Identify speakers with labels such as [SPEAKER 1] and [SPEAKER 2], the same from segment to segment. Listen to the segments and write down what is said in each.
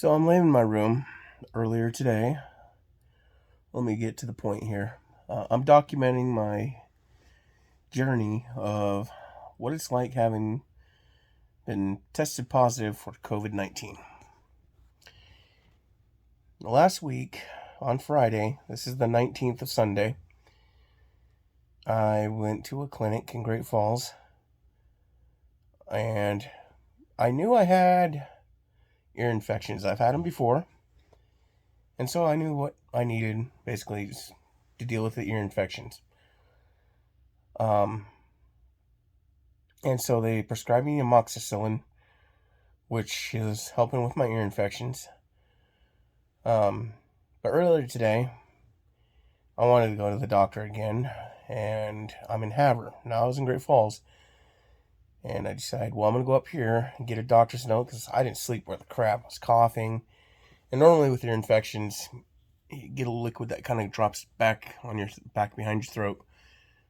[SPEAKER 1] So I'm laying in my room earlier today. Let me get to the point here. I'm documenting my journey of what it's like having been tested positive for COVID 19. Last week, on Friday, this is the 19th of Sunday, I went to a clinic in Great Falls and I knew I had ear infections. I've had them before, and so I knew what I needed basically to deal with the ear infections. Um, and so they prescribed me amoxicillin, which is helping with my ear infections. Um, but earlier today, I wanted to go to the doctor again, and I'm in Havre. Now I was in Great Falls, and I decided, well, I'm going to go up here and get a doctor's note because I didn't sleep worth a crap. I was coughing. And normally with ear infections, you get a liquid that kind of drops back on your back behind your throat,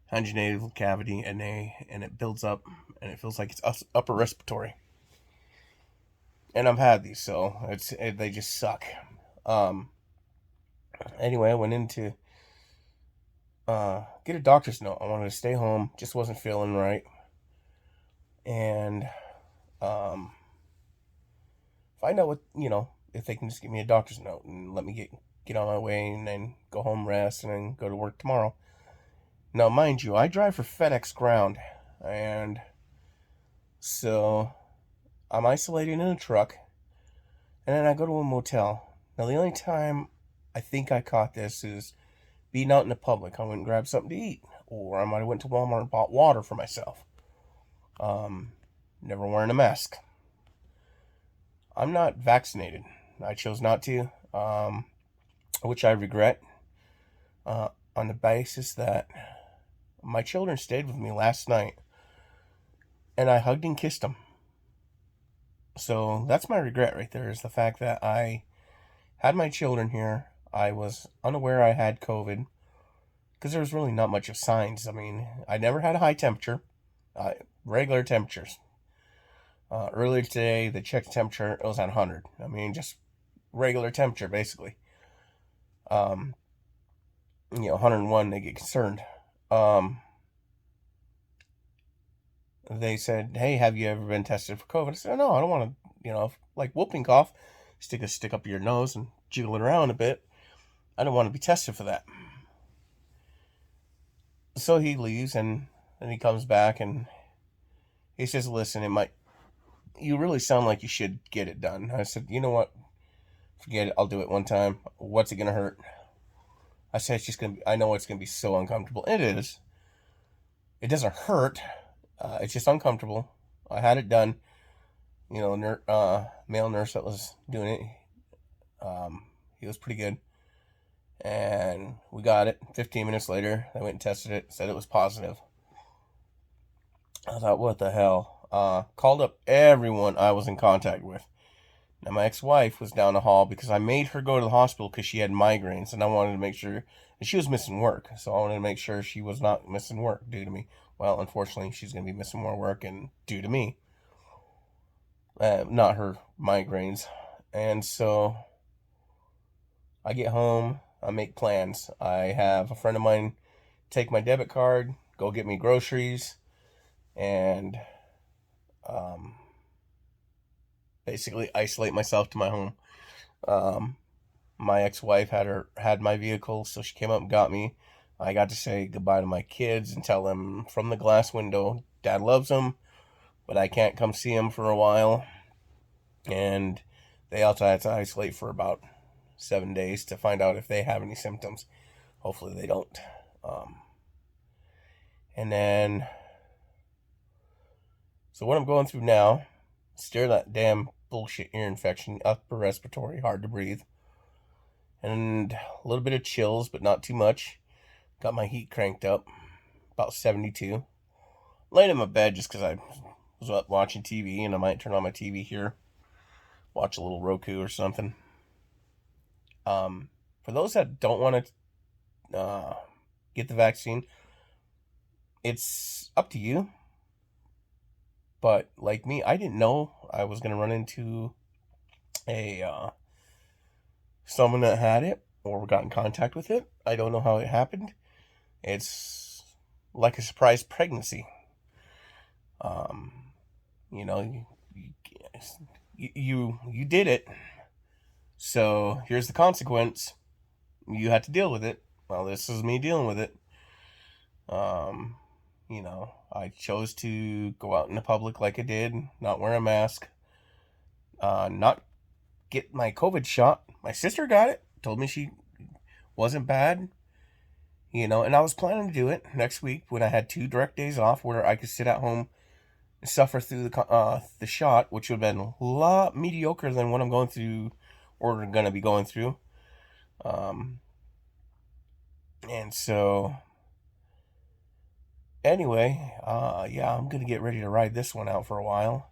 [SPEAKER 1] behind your nasal cavity, and it builds up, and it feels like it's upper respiratory. And I've had these, so they just suck. Um, anyway, I went in to get a doctor's note. I wanted to stay home, just wasn't feeling right, and um, find out what if they can just give me a doctor's note and let me get on my way and then go home, rest, and then go to work tomorrow. Now, mind you, I drive for FedEx Ground, and so I'm isolated in a truck, and then I go to a motel. Now, the only time I think I caught this is being out in the public. I went and grabbed something to eat, or I might have went to Walmart and bought water for myself. Um, Never wearing a mask. I'm not vaccinated. I chose not to, which I regret, on the basis that my children stayed with me last night, and I hugged and kissed them. So that's my regret right there, is the fact that I had my children here. I was unaware I had COVID because there was really not much of signs. I mean, I never had a high temperature, regular temperatures. Earlier today, the checked temperature, it was at 100. I mean, just regular temperature, basically. 101, they get concerned. They said, hey, have you ever been tested for COVID? I said, no, I don't want to, like whooping cough, stick a stick up your nose and jiggle it around a bit. I don't want to be tested for that. So he leaves, and then he comes back and he says, listen, you really sound like you should get it done. I said, you know what? Forget it. I'll do it one time. What's it going to hurt? I said, it's just going to be, I know it's going to be so uncomfortable. It is. It doesn't hurt. It's just uncomfortable. I had it done. Male nurse that was doing it, he was pretty good. And we got it. 15 minutes later, I went and tested it, said it was positive. I thought, what the hell? Called up everyone I was in contact with. Now, my ex-wife was down the hall because I made her go to the hospital because she had migraines, and I wanted to make sure, and she was missing work, so I wanted to make sure she was not missing work due to me. Well, unfortunately, she's going to be missing more work and due to me, not her migraines. And so I get home, I make plans. I have a friend of mine take my debit card, go get me groceries, and um, basically isolate myself to my home. Um, my ex-wife had my vehicle, so she came up and got me. I got to say goodbye to my kids and tell them from the glass window, Dad loves them, but I can't come see them for a while. And they also had to isolate for about 7 days to find out if they have any symptoms. Hopefully they don't. Um, and then, so what I'm going through now, still that damn bullshit ear infection, upper respiratory, hard to breathe, and a little bit of chills, but not too much. Got my heat cranked up, about 72. Laying in my bed just because I was up watching TV, and I might turn on my TV here, watch a little Roku or something. For those that don't want to get the vaccine, it's up to you. But like me, I didn't know I was going to run into a someone that had it or got in contact with it. I don't know how it happened. It's like a surprise pregnancy. Um, you know, you did it. So here's the consequence. You had to deal with it. Well, this is me dealing with it. Um, I chose to go out in the public like I did, not wear a mask, not get my COVID shot. My sister got it, told me she wasn't bad, and I was planning to do it next week when I had 2 direct days off where I could sit at home and suffer through the shot, which would have been a lot mediocre than what I'm going through or going to be going through. And so anyway, yeah, I'm gonna get ready to ride this one out for a while.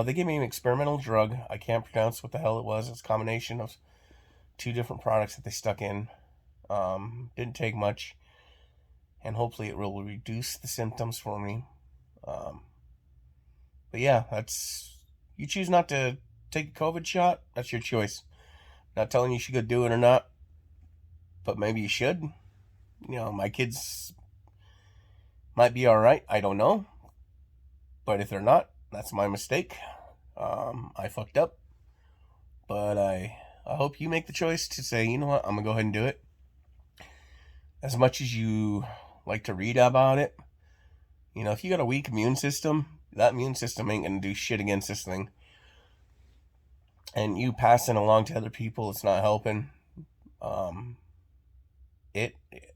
[SPEAKER 1] They gave me an experimental drug. I can't pronounce what the hell it was. It's a combination of 2 different products that they stuck in. Didn't take much, and hopefully it will reduce the symptoms for me. But yeah, you choose not to take a COVID shot. That's your choice. Not telling you should go do it or not, but maybe you should. My kids might be all right. I don't know. But if they're not, that's my mistake. I fucked up. But I hope you make the choice to say, you know what, I'm going to go ahead and do it. As much as you like to read about it, if you got a weak immune system, that immune system ain't going to do shit against this thing. And you passing along to other people, it's not helping.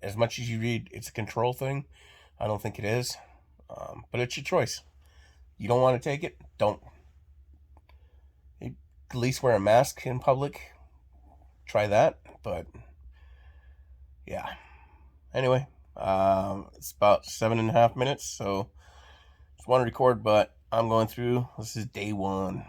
[SPEAKER 1] As much as you read, it's a control thing. I don't think it is. But it's your choice. You don't want to take it, don't. At least wear a mask in public. Try that. But yeah. Anyway, it's about 7.5 minutes, so just want to record, but I'm going through. This is day 1.